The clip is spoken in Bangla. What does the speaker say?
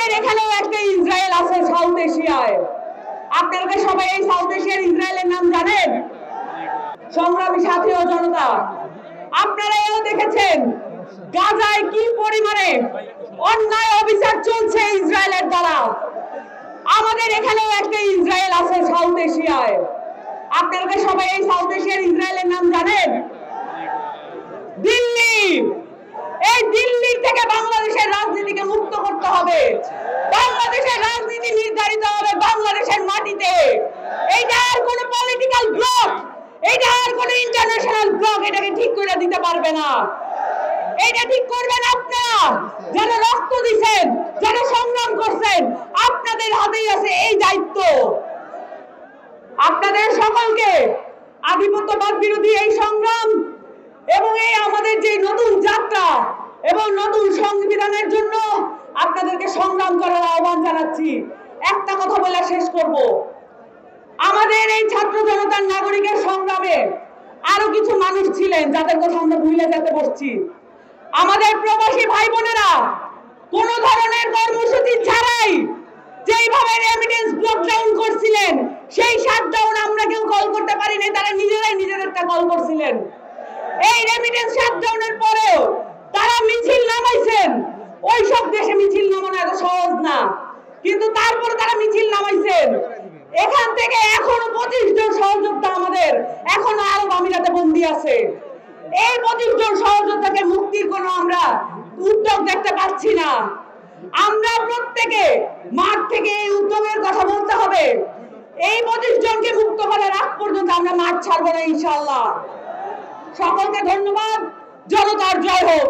আমাদের এখানেও একটা ইসরায়েল আছে সাউথ এশিয়ায়। আপনারা সবাই এই সাউথ এশিয়ার ইসরায়েলের নাম জানেন? সংগ্রামী সাথী ও জনতা, আপনারা এও দেখেছেন গাজায় কি পরিমাণে অন্যায় অবিচার চলছে ইসরায়েলের দ্বারা। আমাদের এখানেও একটা ইসরায়েল আছে সাউথ এশিয়ায়। আপনারা সবাই এই সাউথ এশিয়ার ইসরায়েলের নাম জানেন? দিল্লি। এই দিল্লি থেকে বাংলাদেশের রাজনীতিকে মুক্ত করতে হবে। বাংলাদেশের রাজনীতি নির্ধারিত হবে বাংলাদেশের মাটিতে। এইটা আর কোনো পলিটিক্যাল ব্লক, এইটা আর কোনো ইন্টারন্যাশনাল ব্লক এটাকে ঠিক করে দিতে পারবে না। এইটা ঠিক করবেন আপনারা, যারা রক্ত দিচ্ছেন, যারা সংগ্রাম করছেন, আপনাদের হাতেই আছে এই দায়িত্ব। আপনাদের সকলকে আধিপত্যবাদ বিরোধী এই সংগ্রাম এবং এই আমাদের যে নতুন যাত্রা এবং নতুন সংবিধানের জন্য আপনাদেরকে সংগ্রাম করার আহ্বান জানাচ্ছি। একটা কথা বলে শেষ করব, আমাদের এই ছাত্র জনতার নাগরিকের সংগ্রামে আরো কিছু মানুষ ছিলেন যাদের কথা আমরা ভুলে যেতে বসছি। আমাদের প্রবাসী ভাই বোনেরা কোন ধরনের কর্মসূচি ছাড়াই যেইভাবে রেমিটেন্স ব্লকডাউন করছিলেন, সেই শাটডাউন আমরা কেউ কল করতে পারিনি, তারা নিজেরাই নিজেদেরটা কল করছিলেন। এই রেমিটেন্স শাটডাউনের পরেও তারা মিছিল নামাইছেন। ওই সব দেশে মিছিল নামানো এত সহজ না, কিন্তু তারপর তারা মিছিল নামাইছেন। এখান থেকে এখনো 25 জন সহযোদ্ধা আমাদের এখনো আরব আমিরাতে বন্দী আছে। এই 25 জন সহযোদ্ধাকে মুক্তির কোনো আমরা উদ্যোগ দেখতে পাচ্ছি না। আমরা প্রত্যেকে মাঠ থেকে এই উদ্যোগের কথা বলতে হবে। এই 25 জনকে মুক্ত করার আগ পর্যন্ত আমরা মাঠ ছাড়বো না ইনশাআল্লাহ। সকলকে ধন্যবাদ। জনতার জয় হোক।